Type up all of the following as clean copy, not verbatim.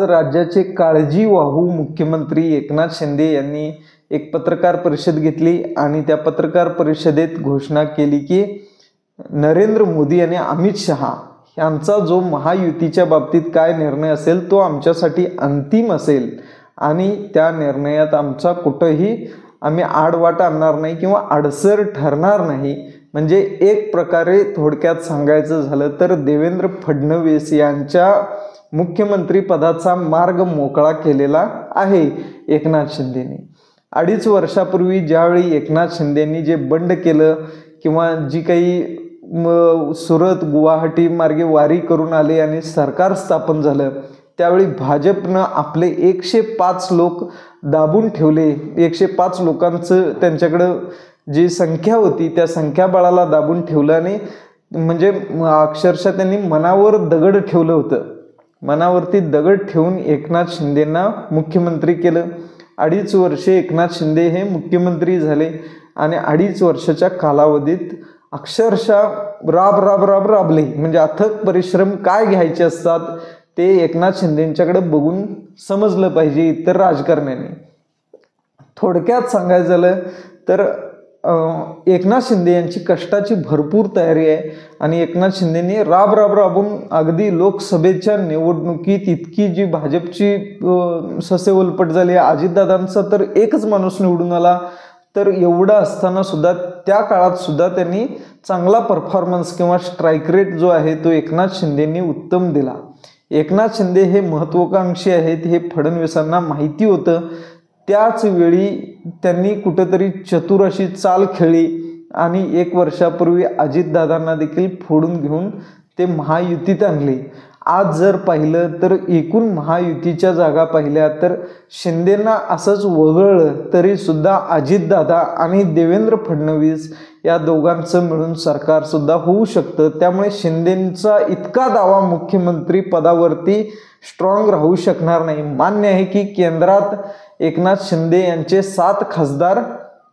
राज्याचे काळजीवाहू मुख्यमंत्री एकनाथ शिंदे यांनी एक पत्रकार परिषद घेतली आणि त्या पत्रकार परिषदेत घोषणा केली की नरेंद्र मोदी आणि अमित शहा यांचा जो महायुतीच्या बाबतीत काय निर्णय असेल तो आमच्यासाठी अंतिम असेल आणि त्या निर्णयात आमचा कुठेही आम्ही आडवाट आणणार नाही किंवा अडसर ठरणार नाही। म्हणजे एक प्रकारे थोडक्यात सांगायचं झालं तर देवेंद्र फडणवीस यांच्या मुख्यमंत्री पदाचा मार्ग मोकळा केलेला आहे एकनाथ शिंदेनी। 2.5 वर्षापूर्वी ज्यावेळी एकनाथ शिंदेनी जे बंड केलं किंवा जी काही सुरत गुवाहाटी मार्गे वारी करून आले आणि सरकार स्थापन झालं त्यावेळी भाजपनं आपले 105 लोक दाबून ठेवले। 105 लोकांचं त्यांच्याकडं जी संख्या होती त्या संख्याबळाला दाबून ठेवलं आणि म्हणजे अक्षरशः त्यांनी मनावर दगड ठेवलं होतं। मनावरती दगड ठेवून एकनाथ शिंदेंना मुख्यमंत्री केलं। 2.5 वर्षे एकनाथ शिंदे हे मुख्यमंत्री झाले आणि 2.5 वर्षाच्या कालावधीत अक्षरशः राबले। म्हणजे अथक परिश्रम काय घ्यायचे असतात ते एकनाथ शिंदेंच्याकडे बघून समजलं पाहिजे इतर राजकारण्यांनी। थोडक्यात सांगायचं झालं तर एकनाथ शिंदे यांची कष्टाची भरपूर तयारी आहे आणि एकनाथ शिंदेंनी राबून अगदी लोकसभेच्या निवडणुकीत इतकी जी भाजपची ससेवलपट झाली। अजितदादांचा तर एकच माणूस निवडून आला, तर एवढं असताना सुद्धा त्या काळात सुद्धा त्यांनी चांगला परफॉर्मन्स किंवा स्ट्राईक रेट जो आहे तो एकनाथ शिंदेंनी उत्तम दिला। एकनाथ शिंदे हे महत्त्वाकांक्षी आहेत हे फडणवीसांना माहिती होतं। त्याच वेळी त्यांनी कुठेतरी चतुर अशी चाल खेळली आणि 1 वर्षापूर्वी अजितदादांना देखील फोडून घेऊन ते महायुतीत आणले। आज जर पाहिलं तर एकूण महायुतीच्या जागा पाहिल्या तर शिंदेंना असंच वगळलं तरी सुद्धा अजितदादा आणि देवेंद्र फडणवीस या दोघांचं मिळून सरकार सुद्धा होऊ शकतं। त्यामुळे शिंदेंचा इतका दावा मुख्यमंत्री पदावरती स्ट्रॉंग राहू शकणार नाही। मान्य आहे की केंद्रात एकनाथ शिंदे यांचे 7 खासदार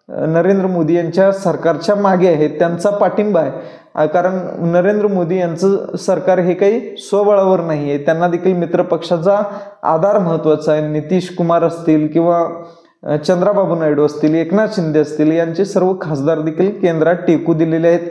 नरेंद्र मोदी यांच्या सरकारच्या मागे आहेत, त्यांचा पाठिंबा आहे। कारण नरेंद्र मोदी यांचं सरकार हे काही स्वबळावर नाही आहे, त्यांना देखील मित्रपक्षाचा आधार महत्त्वाचा आहे। नितीश कुमार असतील किंवा चंद्राबाबू नायडू असतील, एकनाथ शिंदे असतील, यांचे सर्व खासदार देखील केंद्रात टेकू दिलेले आहेत।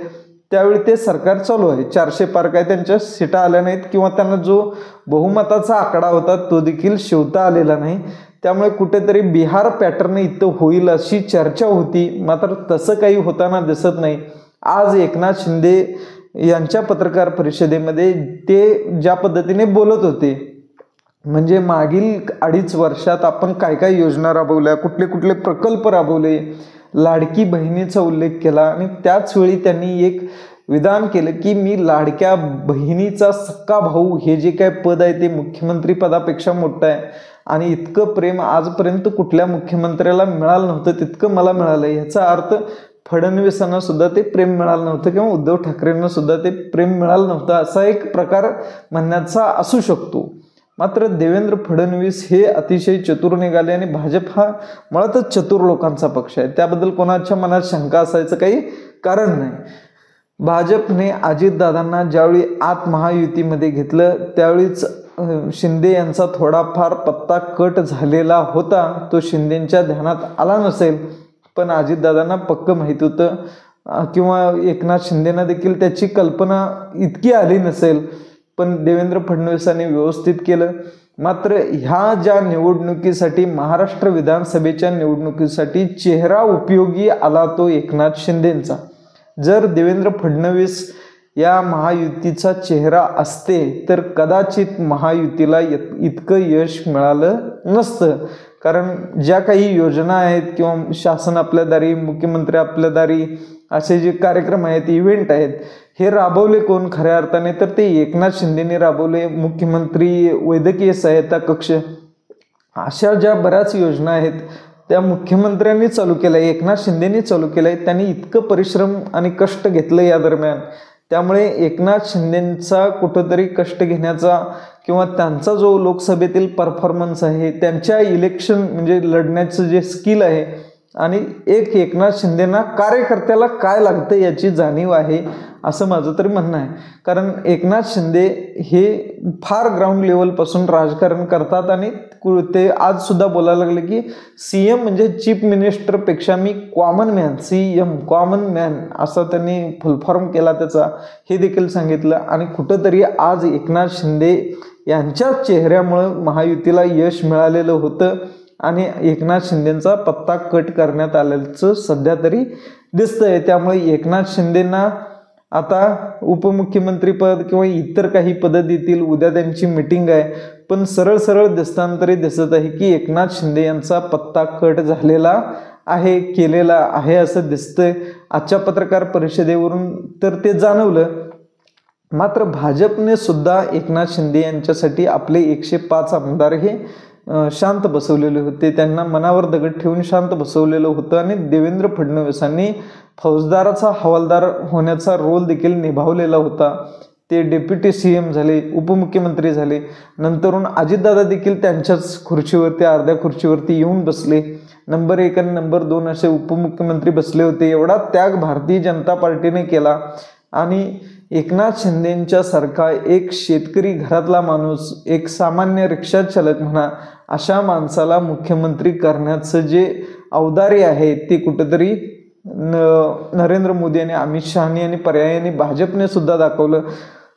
त्यावेळी ते सरकार चालू आहे। 400 पार काय त्यांच्या सीटा आल्या नाहीत किंवा त्यांना जो बहुमताचा आकडा होता तो देखील शिवता आलेला नाही। त्यामुळे कुठेतरी बिहार पॅटर्न इथं होईल अशी चर्चा होती, मात्र तसं काही होताना दिसत नाही। आज एकनाथ शिंदे यांच्या पत्रकार परिषदेमध्ये ते ज्या पद्धतीने बोलत होते, म्हणजे मागील 2.5 वर्षात आपण काय काय योजना राबवल्या, कुठले कुठले प्रकल्प राबवले, लाडकी बहिणीचा उल्लेख केला आणि त्याच वेळी त्यांनी एक विधान केलं की मी लाडक्या बहिणीचा सक्का भाऊ हे जे काय पद आहे ते मुख्यमंत्री पदापेक्षा मोठं आहे आणि इतकं प्रेम आजपर्यंत कुठल्या मुख्यमंत्र्याला मिळालं नव्हतं तितकं मला मिळालं। याचा अर्थ फडणवीसांना सुद्धा ते प्रेम मिळालं नव्हतं किंवा उद्धव ठाकरेंना सुद्धा ते प्रेम मिळालं नव्हतं असा एक प्रकार म्हणण्याचा असू शकतो। मात्र देवेंद्र फडणवीस हे अतिशय चतुर निघाले आणि भाजप हा मुळातच चतुर लोकांचा पक्ष आहे, त्याबद्दल कोणाच्या मनात शंका असायचं काही कारण नाही। भाजपने अजितदादांना ज्यावेळी आत महायुतीमध्ये घेतलं त्यावेळीच शिंदे यांचा थोडाफार पत्ता कट झालेला होता, तो शिंदेंच्या ध्यानात आला नसेल, पण अजितदादांना पक्क माहीत होतं किंवा एकनाथ शिंदेंना देखील त्याची कल्पना इतकी आली नसेल, पण देवेंद्र फडणवीसांनी व्यवस्थित केलं। मात्र ह्या ज्या निवडणुकीसाठी महाराष्ट्र विधानसभेच्या निवडणुकीसाठी चेहरा उपयोगी आला तो एकनाथ शिंदेंचा। जर देवेंद्र फडणवीस या महायुतीचा चेहरा असते तर कदाचित महायुतीला इतकं यश मिळालं नसतं। कारण ज्या काही योजना आहेत किंवा शासन आपल्या दारी, मुख्यमंत्री आपल्या दारी असे जे कार्यक्रम आहेत, इव्हेंट आहेत, हे राबवले कोण खऱ्या अर्थाने तर ते एकनाथ शिंदेने राबवले। मुख्यमंत्री वैद्यकीय सहायता कक्ष अशा ज्या बऱ्याच योजना आहेत त्या मुख्यमंत्र्यांनी चालू केल्या, एकनाथ शिंदेनी चालू केल्या। त्यांनी इतकं परिश्रम आणि कष्ट घेतलं या दरम्यान, त्यामुळे एकनाथ शिंदेंचा कुठंतरी कष्ट घेण्याचा किंवा त्यांचा जो लोकसभेतील परफॉर्मन्स आहे, त्यांच्या इलेक्शन म्हणजे लढण्याचं जे स्किल आहे आणि एक एकनाथ शिंदेना कार्यकर्त्याला काय लागतं याची जाणीव आहे असं माझं तरी म्हणणं आहे. कारण एकनाथ शिंदे हे फार ग्राउंड लेवलपासून राजकारण करतात आणि ते आज सुद्धा बोलायला लागले की CM म्हणजे चीफ मिनिस्टरपेक्षा मी common man, CM common man असा त्यांनी फुल फॉर्म केला त्याचा, हे देखील सांगितलं. आणि कुठंतरी आज एकनाथ शिंदे यांच्या चेहऱ्यामुळं महायुतीला यश मिळालेलं होतं आणि एकनाथ शिंदेचा पत्ता कट करण्यात आल्याचं सध्या तरी दिसतंय. त्यामुळे एकनाथ शिंदेना आता उपमुख्यमंत्रीपद किंवा इतर काही पदं देतील. उद्या त्यांची मीटिंग आहे, पण सरळ सरळ दिसतांतरी दिसत आहे की एकनाथ शिंदे यांचा पत्ता कट झालेला आहे, केलेला आहे असं दिसतंय. आजच्या पत्रकार परिषदेवरून तर ते जाणवलं. मात्र भाजपने सुद्धा एकनाथ शिंदे यांच्यासाठी आपले 105 आमदार हे शांत बसवलेले होते, त्यांना मनावर दगड ठेवून शांत बसवलेलं होतं. आणि देवेंद्र फडणवीसांनी फौजदाराचा हवालदार होण्याचा रोल देखील निभावलेला होता. ते डेप्युटी CM झाले, उपमुख्यमंत्री झाले, नंतरून अजितदादा देखील त्यांच्याच खुर्चीवरती, अर्ध्या खुर्चीवरती येऊन बसले. नंबर 1 आणि नंबर 2 असे उपमुख्यमंत्री बसले होते. एवढा त्याग भारतीय जनता पार्टीने केला. आणि एकनाथ शिंदेंच्या सारखा एक शेतकरी घरातला माणूस, एक सामान्य रिक्षा चालक म्हणा, अशा माणसाला मुख्यमंत्री करण्याचं जे औदार्य आहे ते कुठेतरी नरेंद्र मोदी आणि अमित शहानी आणि पर्यायाने भाजपने सुद्धा दाखवलं.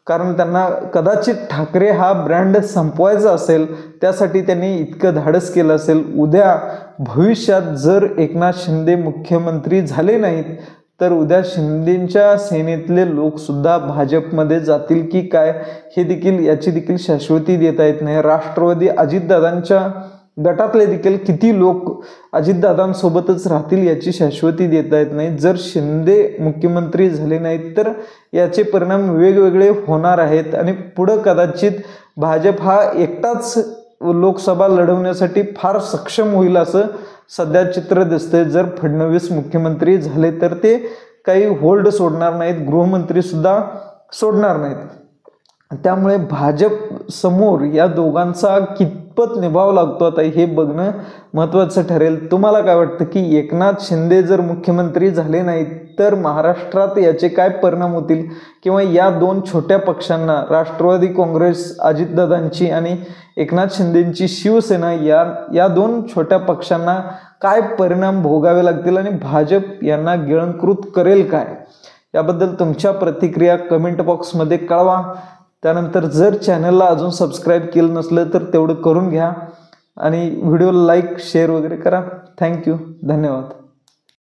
कारण त्यांना कदाचित ठाकरे हा ब्रँड संपवायचा असेल, त्यासाठी त्यांनी इतकं धाडस केलं असेल. उद्या भविष्यात जर एकनाथ शिंदे मुख्यमंत्री झाले नाहीत तर उद्या शिंदेंच्या सेनेतले लोकसुद्धा भाजपमध्ये जातील की काय हे देखील, याची देखील शाश्वती देता येत नाही. राष्ट्रवादी अजितदादांच्या गटातले देखील किती लोक अजितदादांसोबतच राहतील याची शाश्वती देता येत नाही. जर शिंदे मुख्यमंत्री झाले नाहीत तर याचे परिणाम वेगवेगळे होणार आहेत आणि पुढं कदाचित भाजप हा एकटाच लोकसभा लढवण्यासाठी फार सक्षम होईल असं सध्या चित्र दिसतंय. जर फडणवीस मुख्यमंत्री झाले तर ते काही होल्ड सोडणार नाहीत, गृहमंत्री सुद्धा सोडणार नाहीत. त्यामुळे भाजप समोर या दोघांचा कितपत निभाव लागतो आता हे बघणं महत्त्वाचं ठरेल. तुम्हाला काय वाटतं की एकनाथ शिंदे जर मुख्यमंत्री झाले नाहीत तर महाराष्ट्रात याचे काय परिणाम होतील, किंवा या दोन छोट्या पक्षांना, राष्ट्रवादी काँग्रेस अजितदादांची आणि एकनाथ शिंदेंची शिवसेना, या दोन छोट्या पक्षांना काय परिणाम भोगावे लागतील आणि भाजप यांना गिळंकृत करेल काय, याबद्दल तुमच्या प्रतिक्रिया कमेंट बॉक्समध्ये कळवा. त्यानंतर जर चॅनलला अजून सबस्क्राईब केलं नसलं तर तेवढं करून घ्या आणि व्हिडिओला लाईक शेअर वगैरे करा. थँक्यू, धन्यवाद.